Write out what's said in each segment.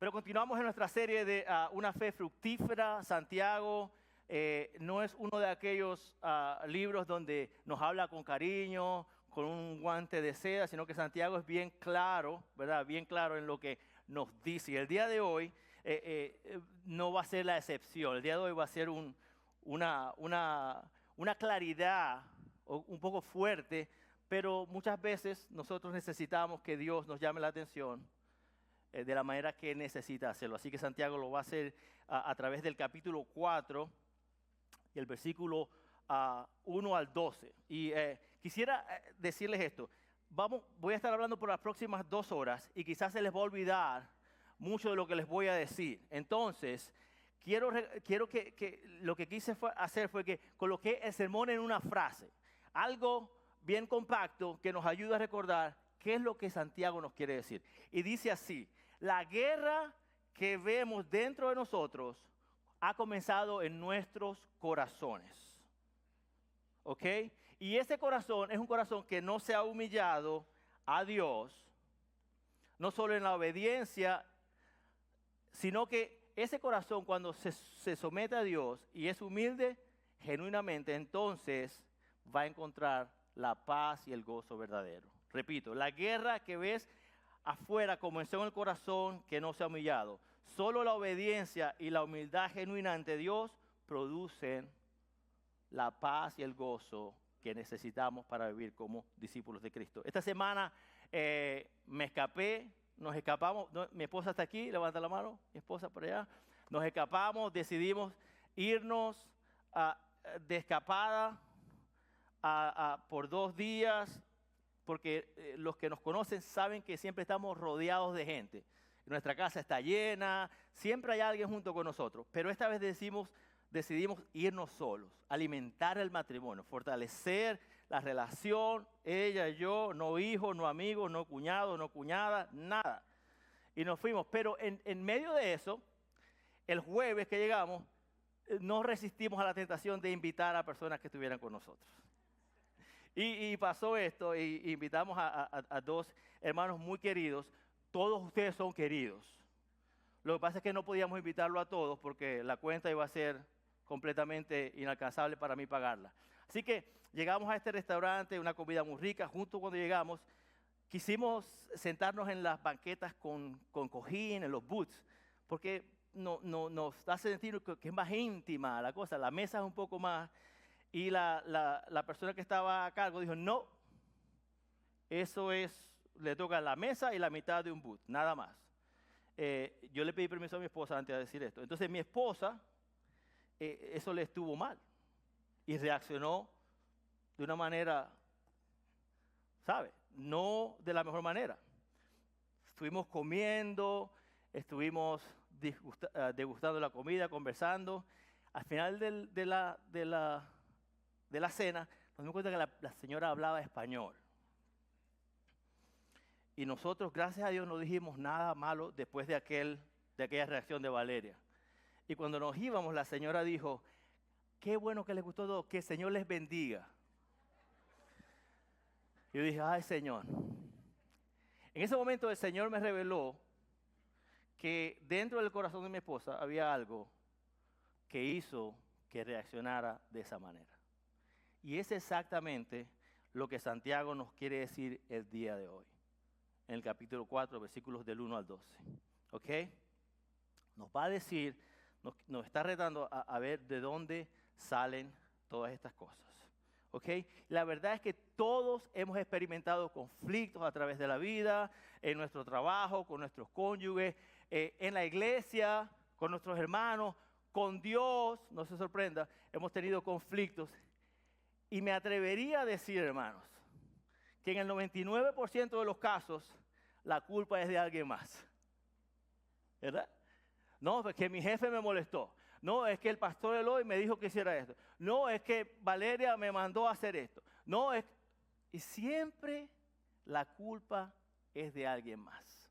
Pero continuamos en nuestra serie de Una fe fructífera. Santiago no es uno de aquellos libros donde nos habla con cariño, con un guante de seda, sino que Santiago es bien claro, ¿verdad? Bien claro en lo que nos dice. Y el día de hoy no va a ser la excepción. El día de hoy va a ser una claridad un poco fuerte, pero muchas veces nosotros necesitamos que Dios nos llame la atención de la manera que necesita hacerlo. Así que Santiago lo va a hacer a través del capítulo 4 y el versículo 1 al 12. Y quisiera decirles esto. Voy a estar hablando por las próximas 2 horas y quizás se les va a olvidar mucho de lo que les voy a decir. Entonces, quiero que lo que quise hacer fue que coloqué el sermón en una frase. Algo bien compacto que nos ayude a recordar qué es lo que Santiago nos quiere decir. Y dice así: la guerra que vemos dentro de nosotros ha comenzado en nuestros corazones. ¿Ok? Y ese corazón es un corazón que no se ha humillado a Dios, no solo en la obediencia, sino que ese corazón cuando se somete a Dios y es humilde genuinamente, entonces va a encontrar la paz y el gozo verdadero. Repito, la guerra que ves afuera comenzó en el corazón que no se ha humillado. Solo la obediencia y la humildad genuina ante Dios producen la paz y el gozo que necesitamos para vivir como discípulos de Cristo. Esta semana nos escapamos, no, mi esposa está aquí, levanta la mano, mi esposa por allá. Nos escapamos, decidimos irnos de escapada por 2 días, porque los que nos conocen saben que siempre estamos rodeados de gente. Nuestra casa está llena, siempre hay alguien junto con nosotros, pero esta vez decidimos irnos solos, alimentar el matrimonio, fortalecer la relación, ella y yo, no hijos, no amigos, no cuñados, no cuñada, nada. Y nos fuimos, pero en medio de eso, el jueves que llegamos, no resistimos a la tentación de invitar a personas que estuvieran con nosotros. Y pasó esto, y invitamos a 2 hermanos muy queridos. Todos ustedes son queridos. Lo que pasa es que no podíamos invitarlo a todos porque la cuenta iba a ser completamente inalcanzable para mí pagarla. Así que llegamos a este restaurante, una comida muy rica. Justo cuando llegamos, quisimos sentarnos en las banquetas con cojín, en los booths, porque nos hace sentir que es más íntima la cosa. La mesa es un poco más. Y la persona que estaba a cargo dijo: no, eso le toca la mesa y la mitad de un booth, nada más. Yo le pedí permiso a mi esposa antes de decir esto. Entonces mi esposa, eso le estuvo mal y reaccionó de una manera, ¿sabe? No de la mejor manera. Estuvimos comiendo, estuvimos degustando la comida, conversando. Al final de la cena, nos dimos cuenta que la señora hablaba español. Y nosotros, gracias a Dios, no dijimos nada malo después de aquella reacción de Valeria. Y cuando nos íbamos, la señora dijo: qué bueno que les gustó todo, que el Señor les bendiga. Y yo dije: ay, Señor. En ese momento el Señor me reveló que dentro del corazón de mi esposa había algo que hizo que reaccionara de esa manera. Y es exactamente lo que Santiago nos quiere decir el día de hoy. En el capítulo 4, versículos del 1 al 12. ¿Ok? Nos va a decir, nos está retando a ver de dónde salen todas estas cosas. ¿Ok? La verdad es que todos hemos experimentado conflictos a través de la vida, en nuestro trabajo, con nuestros cónyuges, en la iglesia, con nuestros hermanos, con Dios. No se sorprenda, hemos tenido conflictos. Y me atrevería a decir, hermanos, que en el 99% de los casos la culpa es de alguien más. ¿Verdad? No, es que mi jefe me molestó. No, es que el pastor Eloy me dijo que hiciera esto. No, es que Valeria me mandó a hacer esto. No, y siempre la culpa es de alguien más.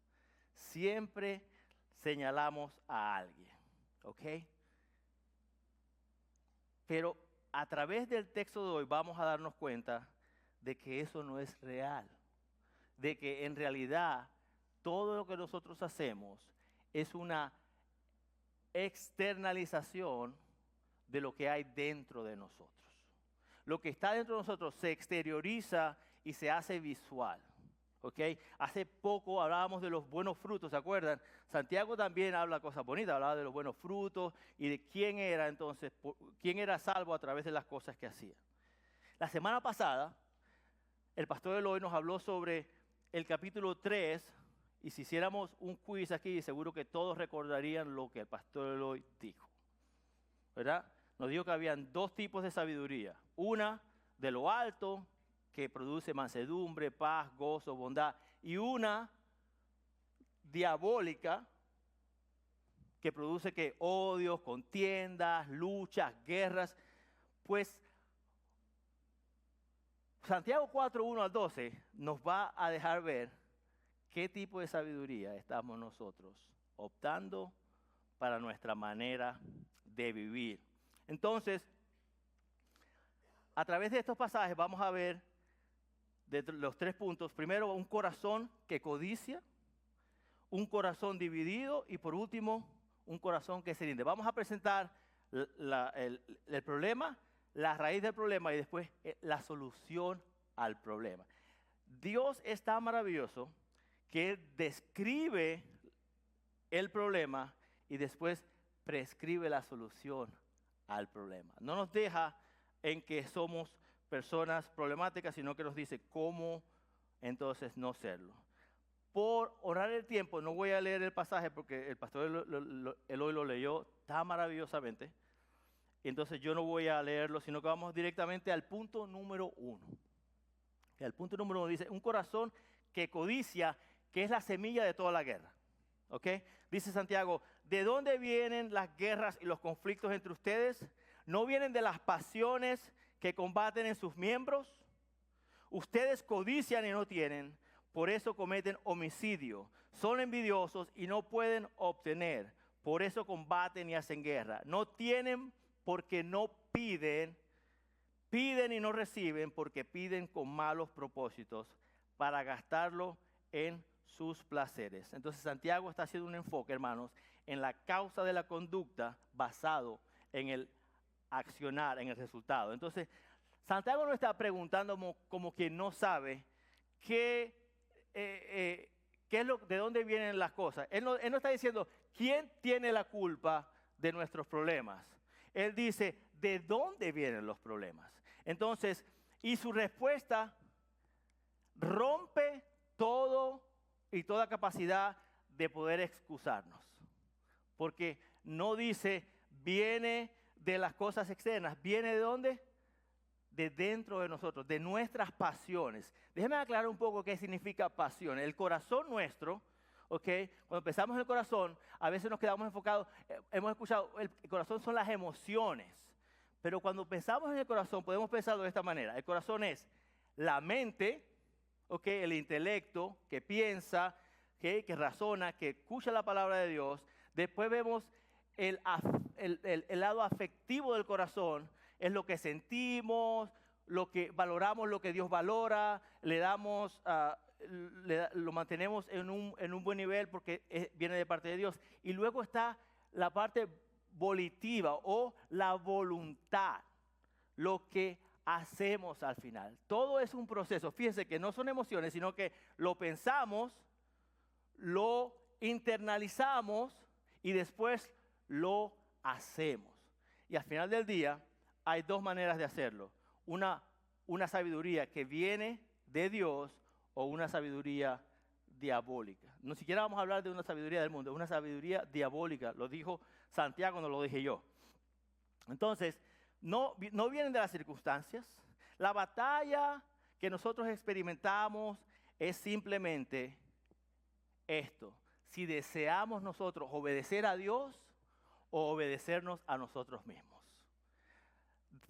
Siempre señalamos a alguien. ¿Ok? Pero a través del texto de hoy vamos a darnos cuenta de que eso no es real. De que en realidad todo lo que nosotros hacemos es una externalización de lo que hay dentro de nosotros. Lo que está dentro de nosotros se exterioriza y se hace visual. ¿Okay? Hace poco hablábamos de los buenos frutos, ¿se acuerdan? Santiago también habla cosas bonitas, hablaba de los buenos frutos y de quién era entonces, quién era salvo a través de las cosas que hacía. La semana pasada, el pastor Eloy nos habló sobre el capítulo 3, y si hiciéramos un quiz aquí, seguro que todos recordarían lo que el pastor Eloy dijo, ¿verdad? Nos dijo que habían dos tipos de sabiduría, una de lo alto, que produce mansedumbre, paz, gozo, bondad, y una diabólica que produce que odios, contiendas, luchas, guerras. Pues Santiago 4, 1 al 12 nos va a dejar ver qué tipo de sabiduría estamos nosotros optando para nuestra manera de vivir. Entonces, a través de estos pasajes vamos a ver de los 3 puntos. Primero, un corazón que codicia, un corazón dividido y por último, un corazón que se rinde. Vamos a presentar el problema, la raíz del problema y después la solución al problema. Dios es tan maravilloso que Él describe el problema y después prescribe la solución al problema. No nos deja en que somos personas problemáticas, sino que nos dice cómo entonces no serlo. Por honrar el tiempo, no voy a leer el pasaje porque el pastor Eloy lo leyó tan maravillosamente. Entonces yo no voy a leerlo, sino que vamos directamente al punto número 1. El punto número 1 dice, un corazón que codicia, que es la semilla de toda la guerra. ¿Ok? Dice Santiago, ¿de dónde vienen las guerras y los conflictos entre ustedes? ¿No vienen de las pasiones que combaten en sus miembros? Ustedes codician y no tienen, por eso cometen homicidio. Son envidiosos y no pueden obtener, por eso combaten y hacen guerra. No tienen porque no piden, piden y no reciben porque piden con malos propósitos para gastarlo en sus placeres. Entonces Santiago está haciendo un enfoque, hermanos, en la causa de la conducta basado en el accionar, en el resultado. Entonces, Santiago no está preguntando como quien no sabe qué es de dónde vienen las cosas. Él no está diciendo quién tiene la culpa de nuestros problemas. Él dice de dónde vienen los problemas. Entonces, y su respuesta rompe todo y toda capacidad de poder excusarnos. Porque no dice viene de las cosas externas, viene de dónde? De dentro de nosotros, de nuestras pasiones. Déjenme aclarar un poco qué significa pasión. El corazón nuestro, ¿ok? Cuando pensamos en el corazón, a veces nos quedamos enfocados, hemos escuchado, el corazón son las emociones. Pero cuando pensamos en el corazón, podemos pensarlo de esta manera. El corazón es la mente, ¿ok? El intelecto que piensa, ¿okay? Que razona, que escucha la palabra de Dios. Después vemos el lado afectivo del corazón, es lo que sentimos, lo que valoramos, lo que Dios valora, le damos, lo mantenemos en un buen nivel porque viene de parte de Dios. Y luego está la parte volitiva o la voluntad, lo que hacemos al final. Todo es un proceso. Fíjense que no son emociones, sino que lo pensamos, lo internalizamos y después lo hacemos. Y al final del día hay dos maneras de hacerlo. Una sabiduría que viene de Dios o una sabiduría diabólica. No siquiera vamos a hablar de una sabiduría del mundo, es una sabiduría diabólica. Lo dijo Santiago, no lo dije yo. Entonces, no vienen de las circunstancias. La batalla que nosotros experimentamos es simplemente esto. Si deseamos nosotros obedecer a Dios o obedecernos a nosotros mismos.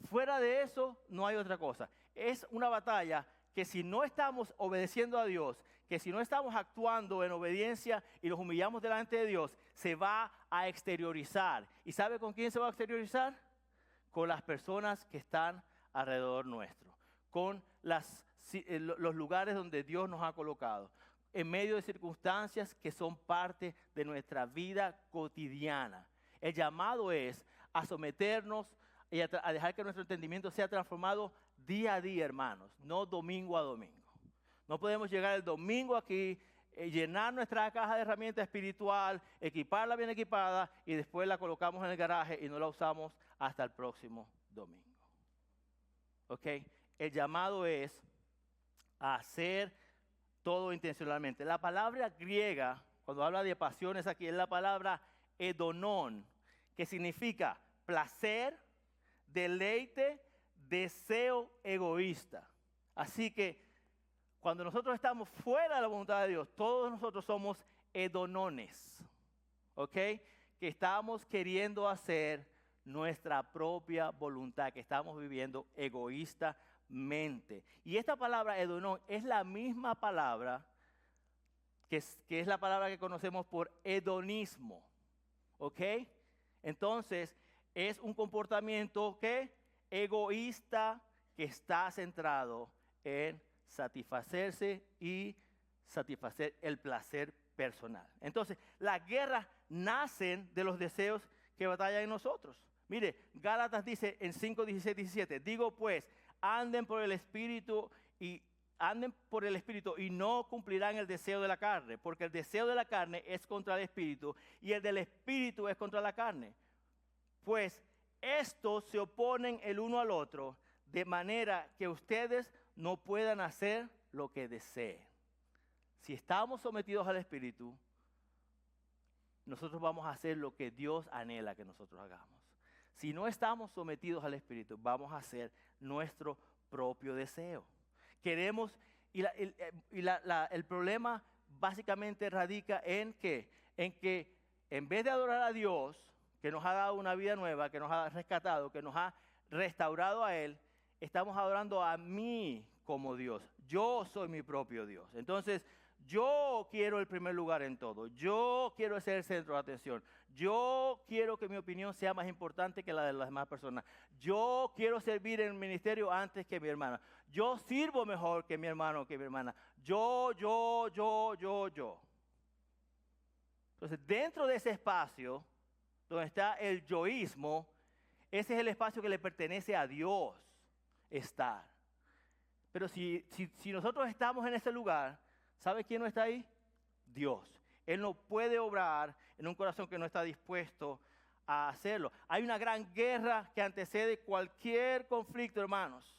Fuera de eso, no hay otra cosa. Es una batalla que si no estamos obedeciendo a Dios, que si no estamos actuando en obediencia y nos humillamos delante de Dios, se va a exteriorizar. ¿Y sabe con quién se va a exteriorizar? Con las personas que están alrededor nuestro, con los lugares donde Dios nos ha colocado. en medio de circunstancias que son parte de nuestra vida cotidiana. El llamado es a someternos y a dejar que nuestro entendimiento sea transformado día a día, hermanos, no domingo a domingo. No podemos llegar el domingo aquí, llenar nuestra caja de herramientas espiritual, equiparla bien equipada y después la colocamos en el garaje y no la usamos hasta el próximo domingo. ¿Ok? El llamado es a hacer todo intencionalmente. La palabra griega, cuando habla de pasiones aquí, es la palabra edonon, que significa placer, deleite, deseo egoísta. Así que cuando nosotros estamos fuera de la voluntad de Dios, todos nosotros somos edonones, ¿ok? Que estamos queriendo hacer nuestra propia voluntad, que estamos viviendo egoístamente. Y esta palabra edonón es la misma palabra que es la palabra que conocemos por hedonismo, ¿ok? Entonces, es un comportamiento egoísta que está centrado en satisfacerse y satisfacer el placer personal. Entonces, las guerras nacen de los deseos que batallan en nosotros. Mire, Gálatas dice en 5, 16, 17, digo pues, anden por el Espíritu y no cumplirán el deseo de la carne, porque el deseo de la carne es contra el Espíritu y el del Espíritu es contra la carne. Pues estos se oponen el uno al otro, de manera que ustedes no puedan hacer lo que deseen. Si estamos sometidos al Espíritu, nosotros vamos a hacer lo que Dios anhela que nosotros hagamos. Si no estamos sometidos al Espíritu, vamos a hacer nuestro propio deseo. Queremos, el problema básicamente radica en que en vez de adorar a Dios, que nos ha dado una vida nueva, que nos ha rescatado, que nos ha restaurado a Él, estamos adorando a mí como Dios. Yo soy mi propio Dios. Entonces, yo quiero el primer lugar en todo. Yo quiero ser el centro de atención. Yo quiero que mi opinión sea más importante que la de las demás personas. Yo quiero servir en el ministerio antes que mi hermana. Yo sirvo mejor que mi hermano o que mi hermana. Yo. Entonces, dentro de ese espacio, donde está el yoísmo, ese es el espacio que le pertenece a Dios estar. Pero si nosotros estamos en ese lugar, ¿sabe quién no está ahí? Dios. Él no puede obrar en un corazón que no está dispuesto a hacerlo. Hay una gran guerra que antecede cualquier conflicto, hermanos.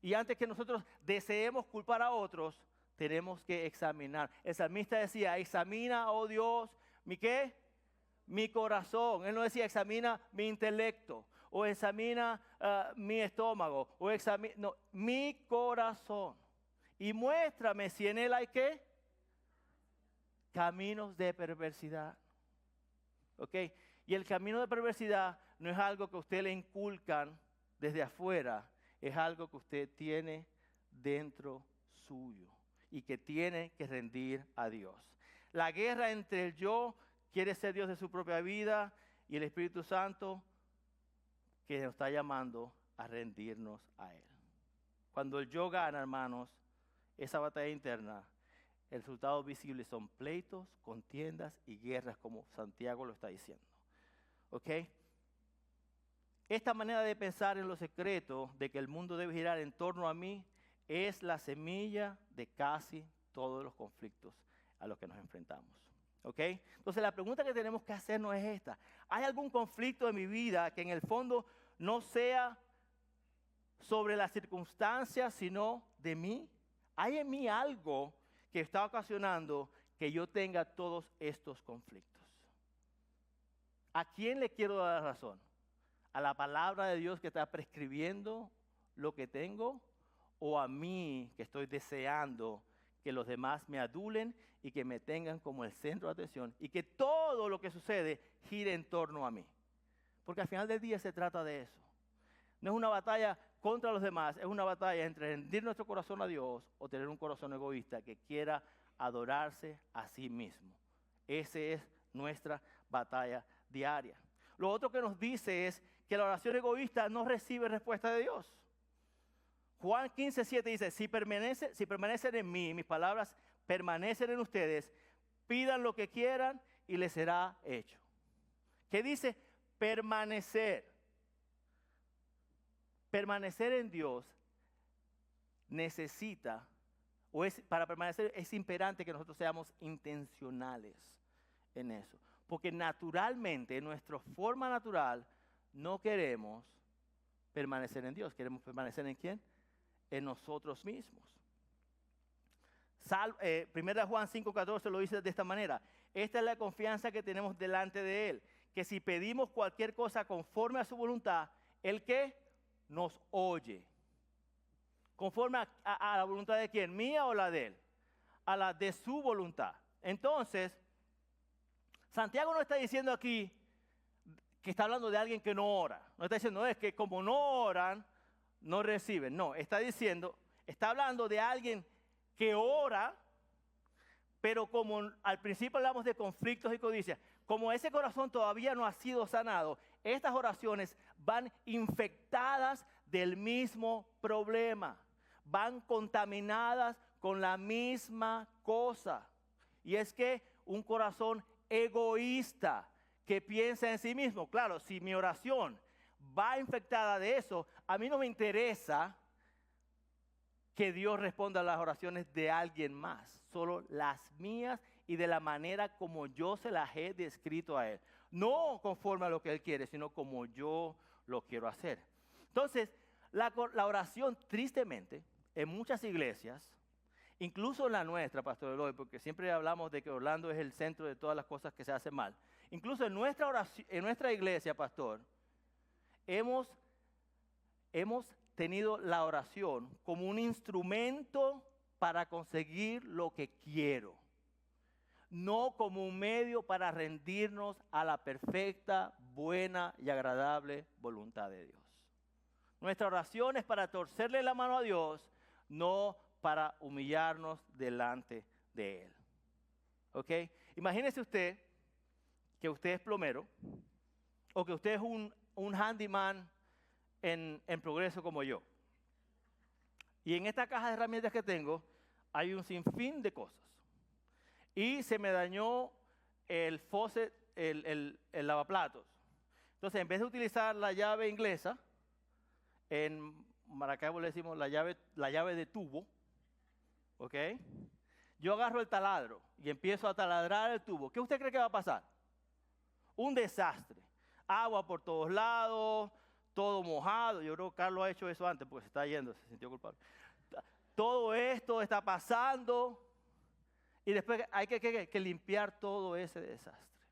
Y antes que nosotros deseemos culpar a otros, tenemos que examinar. El salmista decía, examina, oh Dios, ¿mi qué? Mi corazón. Él no decía, examina mi intelecto, o examina mi estómago, o examina, no, mi corazón. Y muéstrame si en él hay ¿qué? Caminos de perversidad. ¿Ok? Y el camino de perversidad no es algo que a usted le inculcan desde afuera, es algo que usted tiene dentro suyo y que tiene que rendir a Dios. La guerra entre el yo, quiere ser Dios de su propia vida, y el Espíritu Santo, que nos está llamando a rendirnos a Él. Cuando el yo gana, hermanos, esa batalla interna, el resultado visible son pleitos, contiendas y guerras, como Santiago lo está diciendo. ¿Ok? Esta manera de pensar en lo secreto de que el mundo debe girar en torno a mí es la semilla de casi todos los conflictos a los que nos enfrentamos. ¿Ok? Entonces la pregunta que tenemos que hacernos es esta. ¿Hay algún conflicto en mi vida que en el fondo no sea sobre las circunstancias, sino de mí? ¿Hay en mí algo que está ocasionando que yo tenga todos estos conflictos? ¿A quién le quiero dar la razón? ¿A la palabra de Dios que está prescribiendo lo que tengo? ¿O a mí que estoy deseando que los demás me adulen y que me tengan como el centro de atención y que todo lo que sucede gire en torno a mí? Porque al final del día se trata de eso. No es una batalla contra los demás, es una batalla entre rendir nuestro corazón a Dios o tener un corazón egoísta que quiera adorarse a sí mismo. Esa es nuestra batalla diaria. Lo otro que nos dice es que la oración egoísta no recibe respuesta de Dios. Juan 15:7 dice, si permanecen en mí, mis palabras permanecen en ustedes, pidan lo que quieran y les será hecho. ¿Qué dice? Permanecer. Permanecer en Dios necesita, para permanecer es imperante que nosotros seamos intencionales en eso. Porque naturalmente, en nuestra forma natural, no queremos permanecer en Dios. ¿Queremos permanecer en quién? En nosotros mismos. Primera Juan 5:14 lo dice de esta manera. Esta es la confianza que tenemos delante de Él. Que si pedimos cualquier cosa conforme a su voluntad, ¿Él qué? Nos oye. ¿Conforme a la voluntad de quién? ¿Mía o la de Él? A la de su voluntad. Entonces, Santiago no está diciendo aquí que está hablando de alguien que no ora. No está diciendo, es que como no oran, no reciben. No, está hablando de alguien que ora, pero como al principio hablamos de conflictos y codicias, como ese corazón todavía no ha sido sanado, estas oraciones van infectadas del mismo problema, van contaminadas con la misma cosa. Y es que un corazón egoísta que piensa en sí mismo. Claro, si mi oración va infectada de eso, a mí no me interesa que Dios responda a las oraciones de alguien más, solo las mías y de la manera como yo se las he descrito a Él. No conforme a lo que Él quiere, sino como yo lo quiero hacer. Entonces, la oración, tristemente, en muchas iglesias, incluso en la nuestra, Pastor Eloy, porque siempre hablamos de que Orlando es el centro de todas las cosas que se hacen mal. Incluso en nuestra oración, en nuestra iglesia, Pastor, hemos tenido la oración como un instrumento para conseguir lo que quiero, no como un medio para rendirnos a la perfecta, buena y agradable voluntad de Dios. Nuestra oración es para torcerle la mano a Dios, no para humillarnos delante de Él. ¿Ok? Imagínese usted que usted es plomero o que usted es un handyman en progreso como yo. Y en esta caja de herramientas que tengo hay un sinfín de cosas. Y se me dañó el faucet, el lavaplatos. Entonces, en vez de utilizar la llave inglesa, en Maracaibo le decimos la llave de tubo, ¿ok? Yo agarro el taladro y empiezo a taladrar el tubo. ¿Qué usted cree que va a pasar? Un desastre. Agua por todos lados, todo mojado. Yo creo que Carlos ha hecho eso antes porque se está yendo, se sintió culpable. Todo esto está pasando y después hay que limpiar todo ese desastre.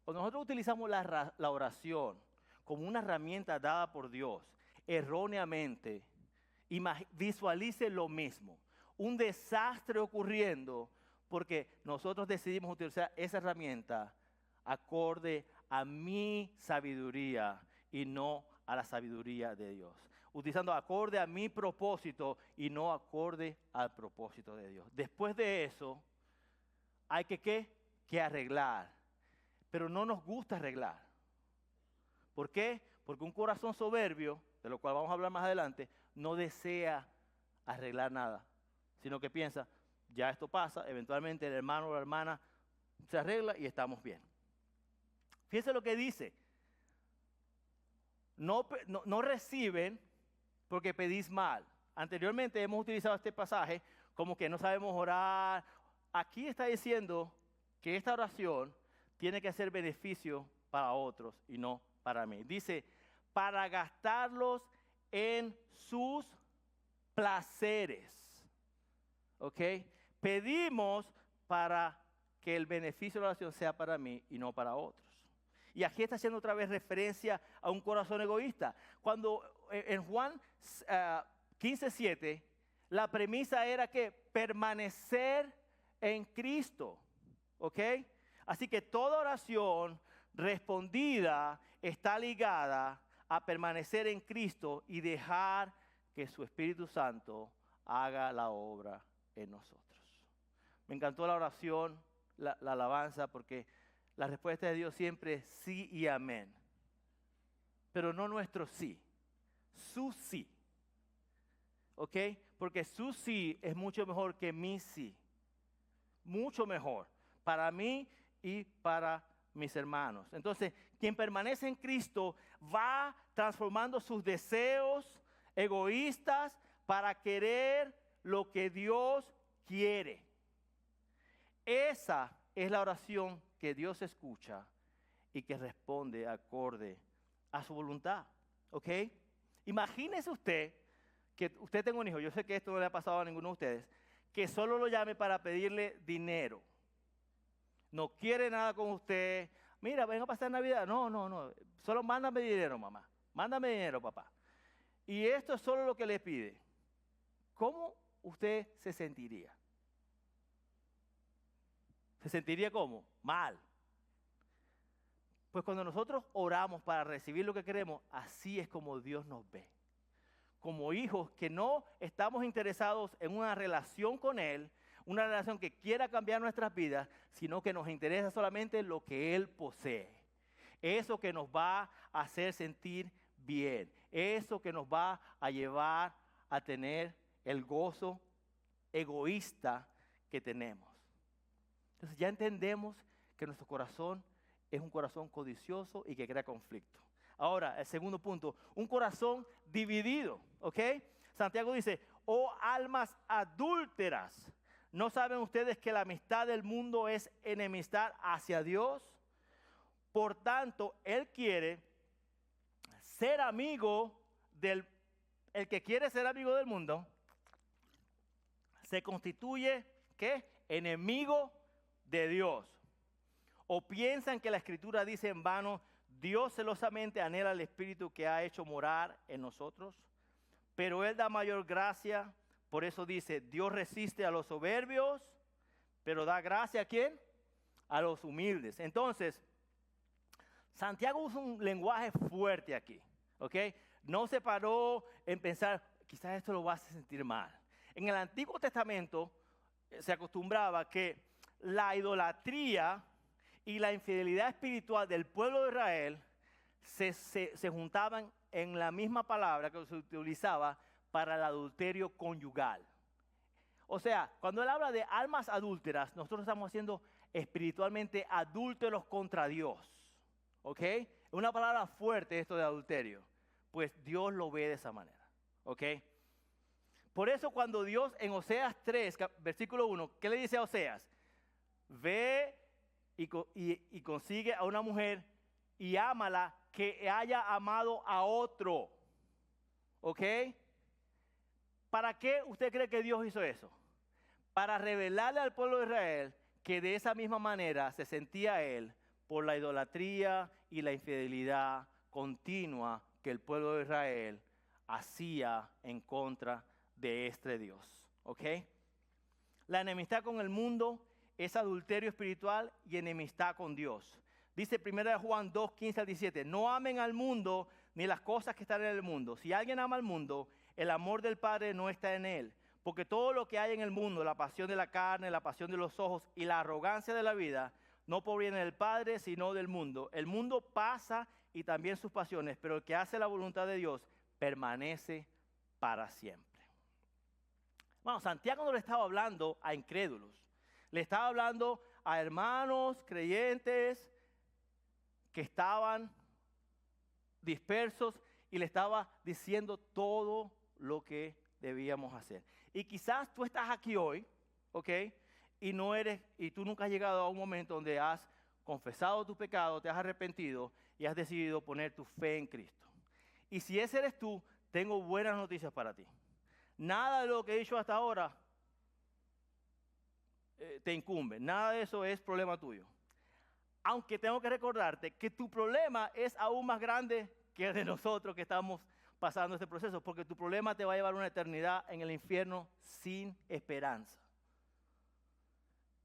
Cuando nosotros utilizamos la oración como una herramienta dada por Dios, erróneamente, visualice lo mismo. Un desastre ocurriendo porque nosotros decidimos utilizar esa herramienta acorde a mi sabiduría y no a la sabiduría de Dios. Utilizando acorde a mi propósito y no acorde al propósito de Dios. Después de eso, hay que arreglar. Pero no nos gusta arreglar. ¿Por qué? Porque un corazón soberbio, de lo cual vamos a hablar más adelante, no desea arreglar nada, sino que piensa, ya esto pasa, eventualmente el hermano o la hermana se arregla y estamos bien. Fíjense lo que dice. No reciben porque pedís mal. Anteriormente hemos utilizado este pasaje como que no sabemos orar. Aquí está diciendo que esta oración tiene que hacer beneficio para otros y no para mí. Dice, para gastarlos en sus placeres. ¿Ok? Pedimos para que el beneficio de la oración sea para mí y no para otros. Y aquí está haciendo otra vez referencia a un corazón egoísta. Cuando en Juan 15:7, la premisa era que permanecer en Cristo. ¿Ok? Así que toda oración respondida está ligada a permanecer en Cristo y dejar que su Espíritu Santo haga la obra en nosotros. Me encantó la oración, la alabanza, porque la respuesta de Dios siempre es sí y amén. Pero no nuestro sí, su sí. ¿Ok? Porque su sí es mucho mejor que mi sí. mucho mejor para mí y para mis hermanos. Entonces, quien permanece en Cristo va transformando sus deseos egoístas para querer lo que Dios quiere. Esa es la oración que Dios escucha y que responde acorde a su voluntad. ¿Ok? Imagínese usted que usted tenga un hijo, yo sé que esto no le ha pasado a ninguno de ustedes, que solo lo llame para pedirle dinero. No quiere nada con usted. Mira, venga a pasar Navidad. No. Solo mándame dinero, mamá. Mándame dinero, papá. Y esto es solo lo que le pide. ¿Cómo usted se sentiría? ¿Se sentiría cómo? Mal. Pues cuando nosotros oramos para recibir lo que queremos, así es como Dios nos ve. Como hijos que no estamos interesados en una relación con Él, una relación que quiera cambiar nuestras vidas, sino que nos interesa solamente lo que Él posee. Eso que nos va a hacer sentir bien. Eso que nos va a llevar a tener el gozo egoísta que tenemos. Entonces ya entendemos que nuestro corazón es un corazón codicioso y que crea conflicto. Ahora, el segundo punto, un corazón dividido, ¿ok? Santiago dice, oh almas adúlteras, ¿no saben ustedes que la amistad del mundo es enemistad hacia Dios? Por tanto, Él quiere ser amigo el que quiere ser amigo del mundo, se constituye, ¿qué? Enemigo de Dios. O piensan que la Escritura dice en vano, Dios celosamente anhela el Espíritu que ha hecho morar en nosotros, pero Él da mayor gracia, por eso dice, Dios resiste a los soberbios, pero da gracia ¿a quién? A los humildes. Entonces, Santiago usa un lenguaje fuerte aquí, ¿ok? No se paró en pensar, quizás esto lo va a hacer sentir mal. En el Antiguo Testamento se acostumbraba que la idolatría y la infidelidad espiritual del pueblo de Israel se juntaban en la misma palabra que se utilizaba para el adulterio conyugal. O sea, cuando él habla de almas adúlteras, nosotros estamos siendo espiritualmente adúlteros contra Dios. ¿Ok? Es una palabra fuerte esto de adulterio. Pues Dios lo ve de esa manera. ¿Ok? Por eso cuando Dios en Oseas 3, versículo 1, ¿qué le dice a Oseas? Ve y consigue a una mujer y ámala que haya amado a otro. ¿Ok? ¿Para qué usted cree que Dios hizo eso? Para revelarle al pueblo de Israel que de esa misma manera se sentía él por la idolatría y la infidelidad continua que el pueblo de Israel hacía en contra de este Dios. ¿Ok? La enemistad con el mundo es adulterio espiritual y enemistad con Dios. Dice 1 Juan 2, 15 al 17, no amen al mundo ni las cosas que están en el mundo. Si alguien ama al mundo, el amor del Padre no está en él. Porque todo lo que hay en el mundo, la pasión de la carne, la pasión de los ojos y la arrogancia de la vida, no proviene del Padre, sino del mundo. El mundo pasa y también sus pasiones, pero el que hace la voluntad de Dios permanece para siempre. Bueno, Santiago no le estaba hablando a incrédulos. Le estaba hablando a hermanos creyentes que estaban dispersos y le estaba diciendo todo lo que debíamos hacer. Y quizás tú estás aquí hoy, ¿ok? Y tú nunca has llegado a un momento donde has confesado tu pecado, te has arrepentido y has decidido poner tu fe en Cristo. Y si ese eres tú, tengo buenas noticias para ti. Nada de lo que he dicho hasta ahora te incumbe. Nada de eso es problema tuyo. Aunque tengo que recordarte que tu problema es aún más grande que el de nosotros que estamos pasando este proceso, porque tu problema te va a llevar una eternidad en el infierno sin esperanza.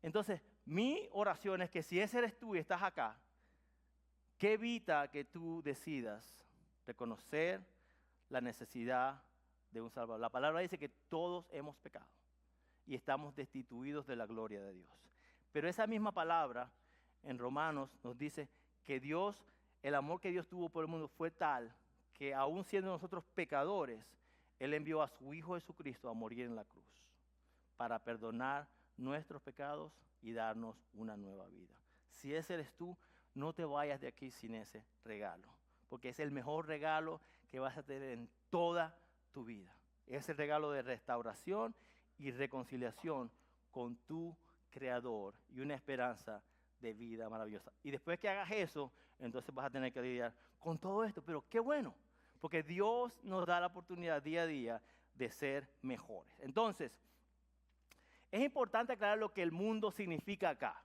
Entonces, mi oración es que si ese eres tú y estás acá, que evita que tú decidas reconocer la necesidad de un Salvador. La palabra dice que todos hemos pecado y estamos destituidos de la gloria de Dios. Pero esa misma palabra en Romanos nos dice que Dios, el amor que Dios tuvo por el mundo fue tal que aún siendo nosotros pecadores, Él envió a su Hijo Jesucristo a morir en la cruz para perdonar nuestros pecados y darnos una nueva vida. Si ese eres tú, no te vayas de aquí sin ese regalo, porque es el mejor regalo que vas a tener en toda tu vida. Es el regalo de restauración y reconciliación con tu Creador y una esperanza de vida maravillosa. Y después que hagas eso, entonces vas a tener que lidiar con todo esto. Pero qué bueno, porque Dios nos da la oportunidad día a día de ser mejores. Entonces, es importante aclarar lo que el mundo significa acá.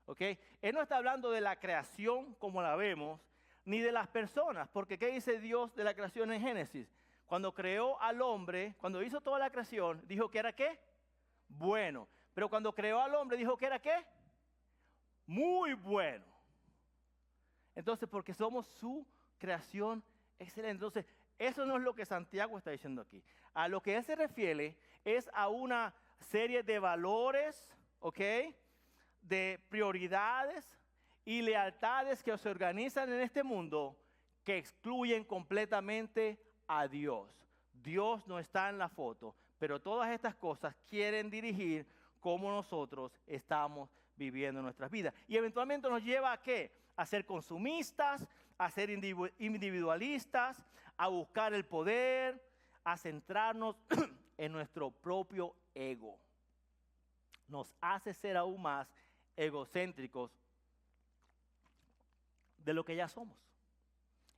¿Ok? Él no está hablando de la creación como la vemos, ni de las personas, porque ¿qué dice Dios de la creación en Génesis? Cuando creó al hombre, cuando hizo toda la creación, dijo que era ¿qué? Bueno. Pero cuando creó al hombre, dijo que era ¿qué? Muy bueno. Entonces, porque somos su creación excelente. Entonces, eso no es lo que Santiago está diciendo aquí. A lo que él se refiere es a una serie de valores, ¿ok? De prioridades y lealtades que se organizan en este mundo que excluyen completamente a Dios. Dios no está en la foto, pero todas estas cosas quieren dirigir cómo nosotros estamos viviendo nuestras vidas. Y eventualmente nos lleva a ¿qué? A ser consumistas, a ser individualistas, a buscar el poder, a centrarnos en nuestro propio ego. Nos hace ser aún más egocéntricos de lo que ya somos.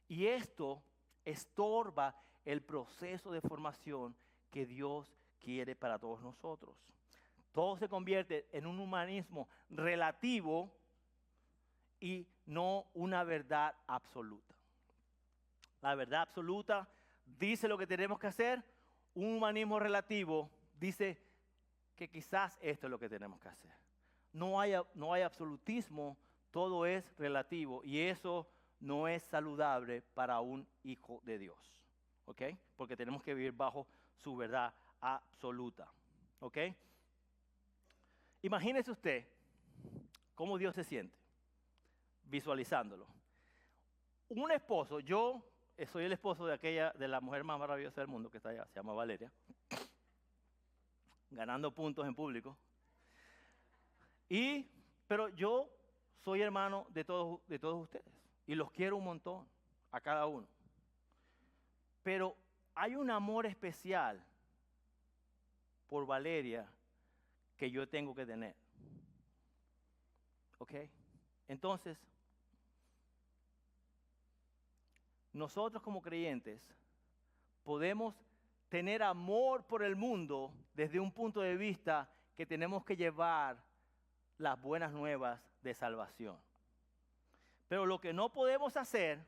Y esto estorba el proceso de formación que Dios quiere para todos nosotros. Todo se convierte en un humanismo relativo y no una verdad absoluta. La verdad absoluta dice lo que tenemos que hacer. Un humanismo relativo dice que quizás esto es lo que tenemos que hacer. No hay absolutismo, todo es relativo y eso no es saludable para un hijo de Dios. ¿Ok? Porque tenemos que vivir bajo su verdad absoluta. ¿Ok? Imagínese usted cómo Dios se siente visualizándolo. Un esposo, yo soy el esposo de la mujer más maravillosa del mundo que está allá, se llama Valeria, ganando puntos en público. Pero yo soy hermano de todos ustedes y los quiero un montón, a cada uno. Pero hay un amor especial por Valeria que yo tengo que tener. ¿Ok? Entonces, nosotros como creyentes podemos tener amor por el mundo desde un punto de vista que tenemos que llevar las buenas nuevas de salvación. Pero lo que no podemos hacer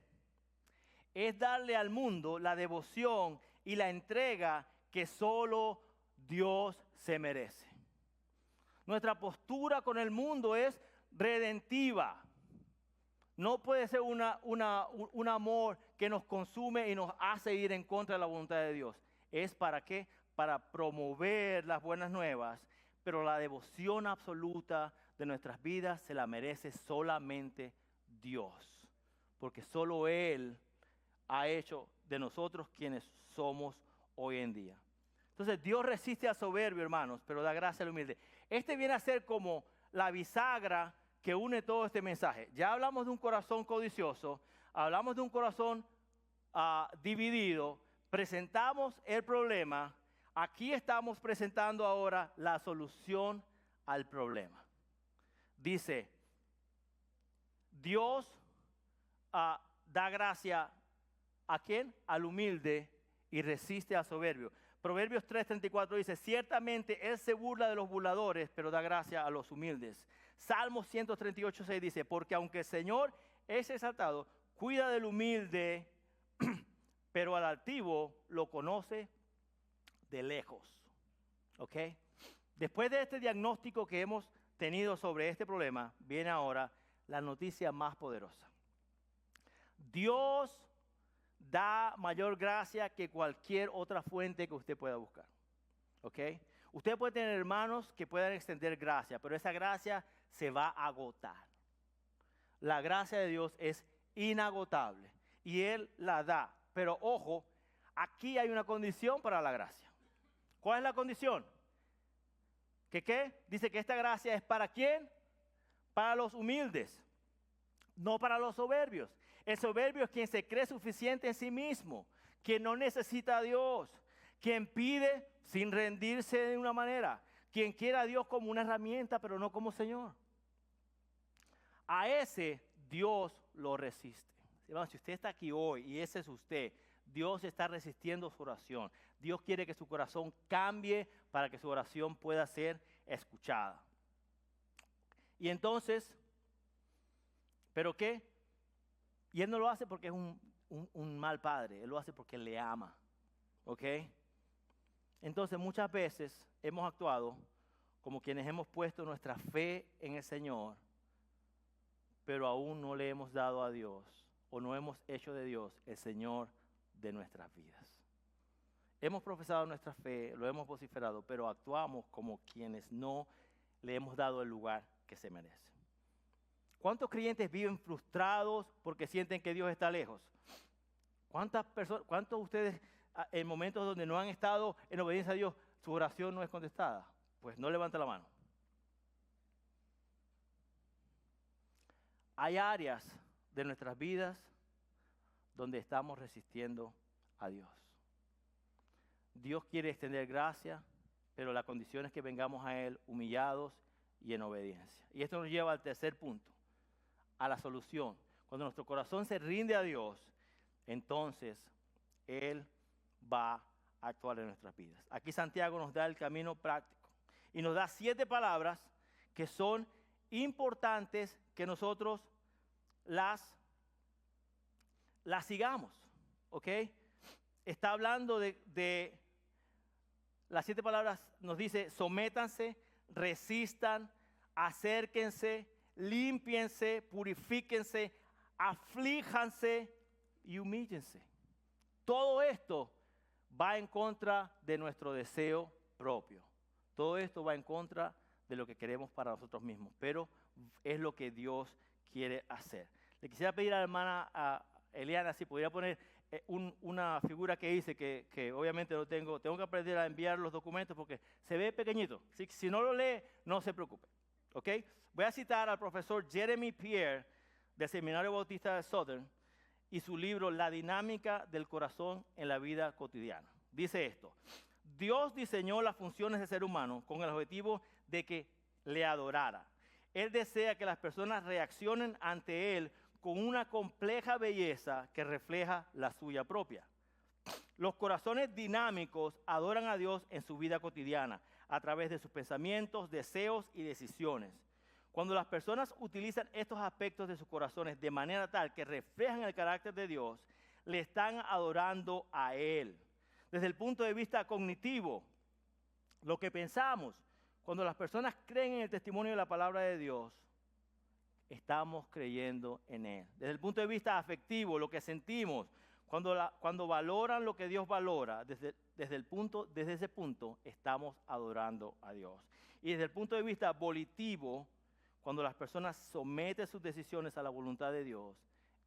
es darle al mundo la devoción y la entrega que solo Dios se merece. Nuestra postura con el mundo es redentiva. No puede ser un amor que nos consume y nos hace ir en contra de la voluntad de Dios. ¿Es para qué? Para promover las buenas nuevas, pero la devoción absoluta de nuestras vidas se la merece solamente Dios, porque solo Él ha hecho de nosotros quienes somos hoy en día. Entonces Dios resiste al soberbio, hermanos, pero da gracia al humilde. Este viene a ser como la bisagra que une todo este mensaje. Ya hablamos de un corazón codicioso, hablamos de un corazón dividido, presentamos el problema, aquí estamos presentando ahora la solución al problema. Dice, Dios da gracia ¿a quién? Al humilde y resiste al soberbio. Proverbios 3:34 dice, ciertamente Él se burla de los burladores, pero da gracia a los humildes. Salmos 138:6 dice, porque aunque el Señor es exaltado, cuida del humilde, pero al altivo lo conoce de lejos. ¿Ok? Después de este diagnóstico que hemos tenido sobre este problema, viene ahora la noticia más poderosa. Dios da mayor gracia que cualquier otra fuente que usted pueda buscar. ¿Ok? Usted puede tener hermanos que puedan extender gracia, pero esa gracia se va a agotar. La gracia de Dios es inagotable y Él la da. Pero ojo, aquí hay una condición para la gracia. ¿Cuál es la condición? ¿Que qué? Dice que esta gracia es para ¿quién? para los humildes, no para los soberbios. El soberbio es quien se cree suficiente en sí mismo, quien no necesita a Dios, quien pide sin rendirse de una manera, quien quiere a Dios como una herramienta, pero no como Señor. A ese Dios lo resiste. Hermano, si usted está aquí hoy y ese es usted, Dios está resistiendo su oración. Dios quiere que su corazón cambie para que su oración pueda ser escuchada. Y entonces, ¿pero qué? Y Él no lo hace porque es un mal padre, Él lo hace porque le ama. ¿Ok? Entonces muchas veces hemos actuado como quienes hemos puesto nuestra fe en el Señor, pero aún no le hemos dado a Dios o no hemos hecho de Dios el Señor de nuestras vidas. Hemos profesado nuestra fe, lo hemos vociferado, pero actuamos como quienes no le hemos dado el lugar que se merece. ¿Cuántos creyentes viven frustrados porque sienten que Dios está lejos? ¿Cuántos de ustedes en momentos donde no han estado en obediencia a Dios, su oración no es contestada? Pues no levante la mano. Hay áreas de nuestras vidas donde estamos resistiendo a Dios. Dios quiere extender gracia, pero la condición es que vengamos a Él humillados y en obediencia. Y esto nos lleva al tercer punto, a la solución. Cuando nuestro corazón se rinde a Dios, entonces Él va a actuar en nuestras vidas. Aquí Santiago nos da el camino práctico y nos da 7 palabras que son importantes que nosotros las sigamos, ¿ok? Está hablando de las 7 palabras, nos dice: sométanse, resistan, acérquense, límpiense, purifíquense, aflíjanse y humíllense. Todo esto va en contra de nuestro deseo propio. Todo esto va en contra de lo que queremos para nosotros mismos, pero es lo que Dios quiere hacer. Le quisiera pedir a la hermana Eliana si pudiera poner una figura que hice, que obviamente no tengo que aprender a enviar los documentos porque se ve pequeñito. Si no lo lee, no se preocupe. ¿Ok? Voy a citar al profesor Jeremy Pierre del Seminario Bautista de Southern y su libro La dinámica del corazón en la vida cotidiana. Dice esto: Dios diseñó las funciones del ser humano con el objetivo de que le adorara. Él desea que las personas reaccionen ante Él con una compleja belleza que refleja la suya propia. Los corazones dinámicos adoran a Dios en su vida cotidiana, a través de sus pensamientos, deseos y decisiones. Cuando las personas utilizan estos aspectos de sus corazones de manera tal que reflejan el carácter de Dios, le están adorando a Él. Desde el punto de vista cognitivo, lo que pensamos, cuando las personas creen en el testimonio de la palabra de Dios, estamos creyendo en Él. Desde el punto de vista afectivo, lo que sentimos, cuando valoran lo que Dios valora, desde ese punto estamos adorando a Dios. Y desde el punto de vista volitivo, cuando las personas someten sus decisiones a la voluntad de Dios,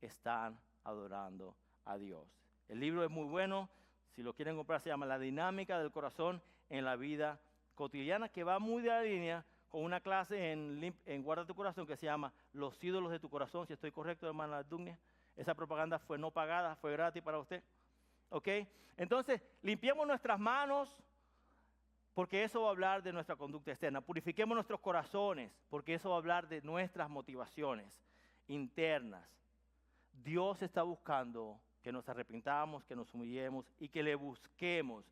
están adorando a Dios. El libro es muy bueno, si lo quieren comprar se llama La dinámica del corazón en la vida cotidiana, que va muy de la línea con una clase en Guarda tu Corazón que se llama Los ídolos de tu corazón, si estoy correcto, hermana Dugnia. Esa propaganda fue no pagada, fue gratis para usted. ¿Ok? Entonces, limpiemos nuestras manos, porque eso va a hablar de nuestra conducta externa. Purifiquemos nuestros corazones, porque eso va a hablar de nuestras motivaciones internas. Dios está buscando que nos arrepintamos, que nos humillemos y que le busquemos.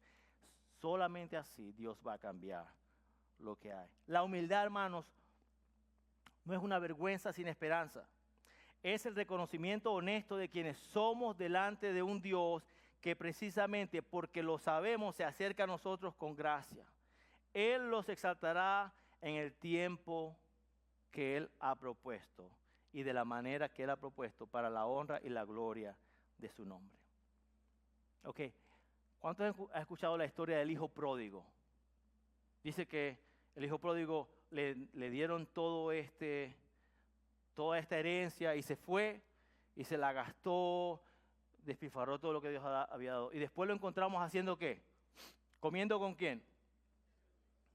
Solamente así Dios va a cambiar lo que hay. La humildad, hermanos, no es una vergüenza sin esperanza. Es el reconocimiento honesto de quienes somos delante de un Dios que precisamente porque lo sabemos se acerca a nosotros con gracia. Él los exaltará en el tiempo que Él ha propuesto y de la manera que Él ha propuesto para la honra y la gloria de su nombre. Ok, ¿cuántos han escuchado la historia del hijo pródigo? Dice que el hijo pródigo le dieron toda esta herencia y se fue y se la gastó, despilfarró todo lo que Dios había dado. Y después lo encontramos haciendo ¿qué? ¿Comiendo con quién?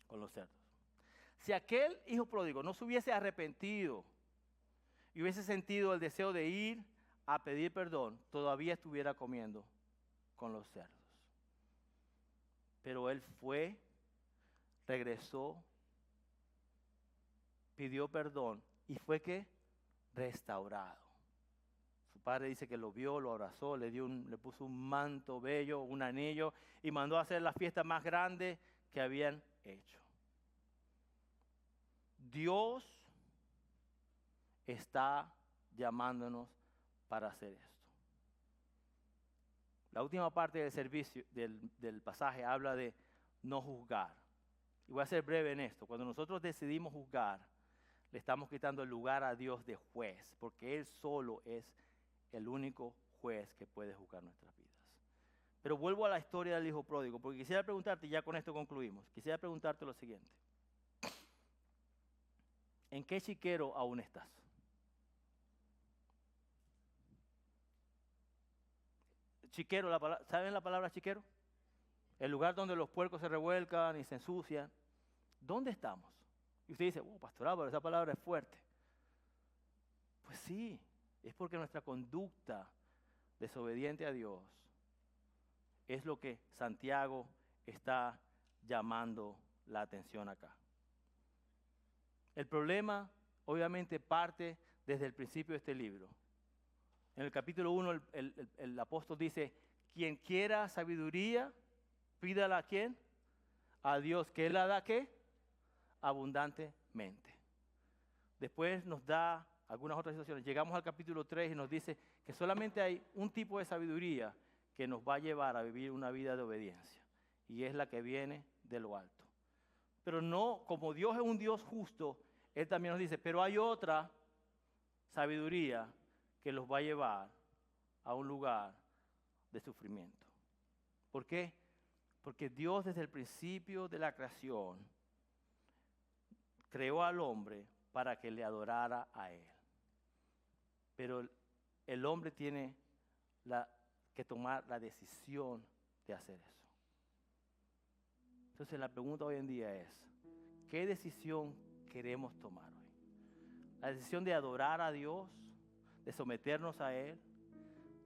Con los cerdos. Si aquel hijo pródigo no se hubiese arrepentido y hubiese sentido el deseo de ir a pedir perdón, todavía estuviera comiendo con los cerdos. Pero él fue, regresó, pidió perdón y fue que restaurado. Su padre dice que lo vio, lo abrazó, le puso un manto bello, un anillo y mandó a hacer la fiesta más grande que habían hecho. Dios está llamándonos para hacer esto. La última parte del servicio, del pasaje, habla de no juzgar. Y voy a ser breve en esto. Cuando nosotros decidimos juzgar, le estamos quitando el lugar a Dios de juez, porque Él solo es el único juez que puede juzgar nuestras vidas. Pero vuelvo a la historia del hijo pródigo, porque quisiera preguntarte, y ya con esto concluimos, quisiera preguntarte lo siguiente. ¿En qué chiquero aún estás? Chiquero, ¿saben la palabra chiquero? El lugar donde los puercos se revuelcan y se ensucian. ¿Dónde estamos? Y usted dice, pastorado, pero esa palabra es fuerte. Pues sí, es porque nuestra conducta desobediente a Dios es lo que Santiago está llamando la atención acá. El problema obviamente parte desde el principio de este libro. En el capítulo 1 el apóstol dice, quien quiera sabiduría, pídala a ¿quién? A Dios, que Él la da ¿qué? Abundantemente. Después nos da algunas otras situaciones. Llegamos al capítulo 3 y nos dice que solamente hay un tipo de sabiduría que nos va a llevar a vivir una vida de obediencia. Y es la que viene de lo alto. Pero no, como Dios es un Dios justo, Él también nos dice, pero hay otra sabiduría que los va a llevar a un lugar de sufrimiento. ¿Por qué? Porque Dios desde el principio de la creación creó al hombre para que le adorara a Él. Pero el hombre tiene que tomar la decisión de hacer eso. Entonces la pregunta hoy en día es, ¿qué decisión queremos tomar hoy? La decisión de adorar a Dios, de someternos a Él,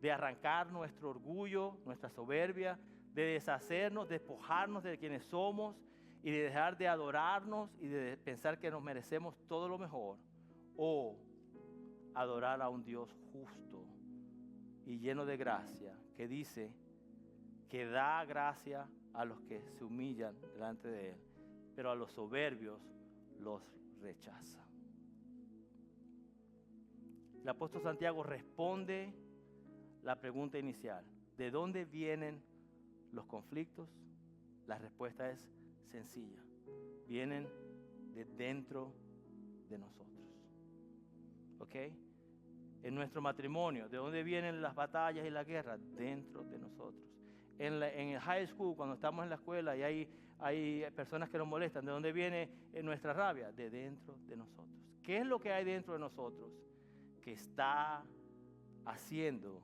de arrancar nuestro orgullo, nuestra soberbia, de deshacernos, despojarnos de quienes somos y de dejar de adorarnos y de pensar que nos merecemos todo lo mejor, o adorar a un Dios justo y lleno de gracia, que dice que da gracia a los que se humillan delante de Él, pero a los soberbios los rechaza. El apóstol Santiago responde la pregunta inicial, ¿de dónde vienen los conflictos? La respuesta es sencilla, vienen de dentro de nosotros. ¿Ok? En nuestro matrimonio, ¿de dónde vienen las batallas y la guerra? Dentro de nosotros. En el high school, cuando estamos en la escuela y hay personas que nos molestan, ¿de dónde viene nuestra rabia? De dentro de nosotros. ¿Qué es lo que hay dentro de nosotros que está haciendo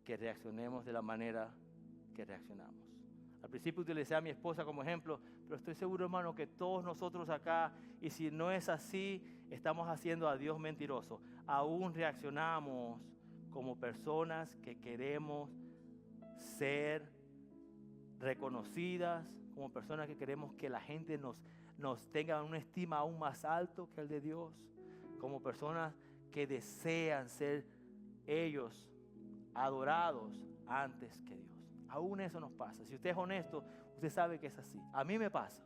que reaccionemos de la manera que reaccionamos? Al principio utilicé a mi esposa como ejemplo, pero estoy seguro, hermano, que todos nosotros acá, y si no es así, estamos haciendo a Dios mentiroso. Aún reaccionamos como personas que queremos ser reconocidas, como personas que queremos que la gente nos tenga una estima aún más alto que el de Dios, como personas que desean ser ellos adorados antes que Dios. Aún eso nos pasa. Si usted es honesto, usted sabe que es así. A mí me pasa.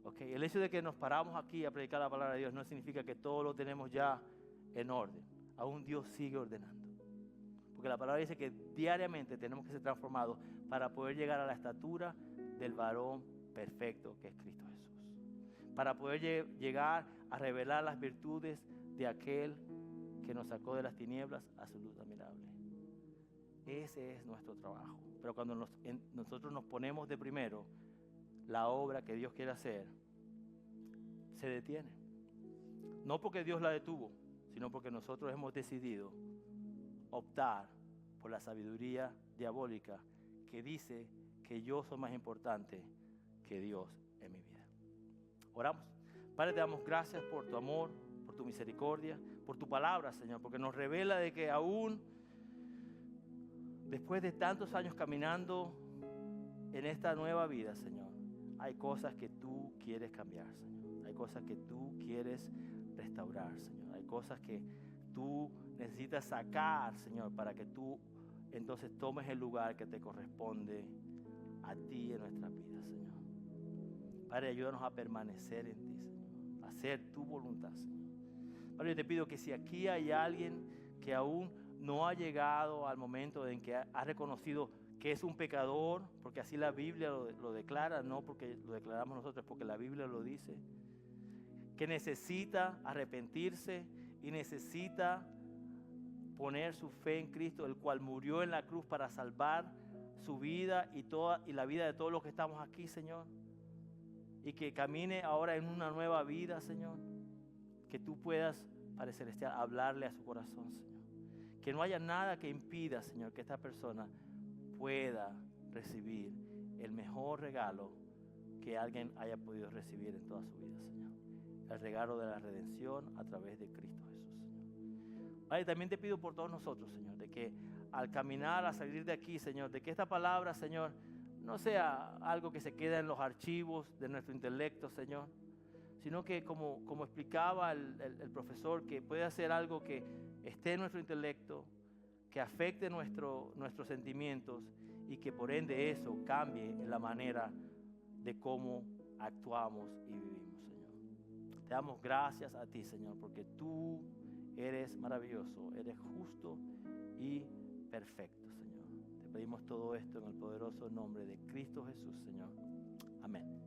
Okay. El hecho de que nos paramos aquí a predicar la palabra de Dios no significa que todo lo tenemos ya en orden. Aún Dios sigue ordenando. Porque la palabra dice que diariamente tenemos que ser transformados para poder llegar a la estatura del varón perfecto que es Cristo Jesús. Para poder llegar a revelar las virtudes de aquel que nos sacó de las tinieblas a su luz admirable. Ese es nuestro trabajo. Pero cuando nosotros nos ponemos de primero, la obra que Dios quiere hacer se detiene. No porque Dios la detuvo, sino porque nosotros hemos decidido optar por la sabiduría diabólica que dice que yo soy más importante que Dios en mi vida. Oramos. Padre, te damos gracias por tu amor, por tu misericordia, por tu palabra, Señor, porque nos revela de que aún después de tantos años caminando en esta nueva vida, Señor, hay cosas que tú quieres cambiar, Señor. Hay cosas que tú quieres restaurar, Señor. Hay cosas que tú necesitas sacar, Señor, para que tú entonces tomes el lugar que te corresponde a ti en nuestras vidas, Señor. Padre, ayúdanos a permanecer en ti, Señor, a hacer tu voluntad, Señor. Padre, yo te pido que si aquí hay alguien que aún no ha llegado al momento en que ha reconocido que es un pecador, porque así la Biblia lo declara, no porque lo declaramos nosotros, porque la Biblia lo dice, que necesita arrepentirse y necesita poner su fe en Cristo, el cual murió en la cruz para salvar su vida y la vida de todos los que estamos aquí, Señor, y que camine ahora en una nueva vida, Señor, que tú puedas, Padre Celestial, hablarle a su corazón, Señor, que no haya nada que impida, Señor, que esta persona pueda recibir el mejor regalo que alguien haya podido recibir en toda su vida, Señor, el regalo de la redención a través de Cristo Jesús, Señor. Padre, también te pido por todos nosotros, Señor, de que al caminar, a salir de aquí, Señor, de que esta palabra, Señor, no sea algo que se queda en los archivos de nuestro intelecto, Señor, sino que como explicaba el profesor, que puede ser algo que esté en nuestro intelecto, que afecte nuestros sentimientos y que por ende eso cambie en la manera de cómo actuamos y vivimos, Señor. Te damos gracias a ti, Señor, porque tú eres maravilloso, eres justo y perfecto, Señor. Te pedimos todo esto en el poderoso nombre de Cristo Jesús, Señor. Amén.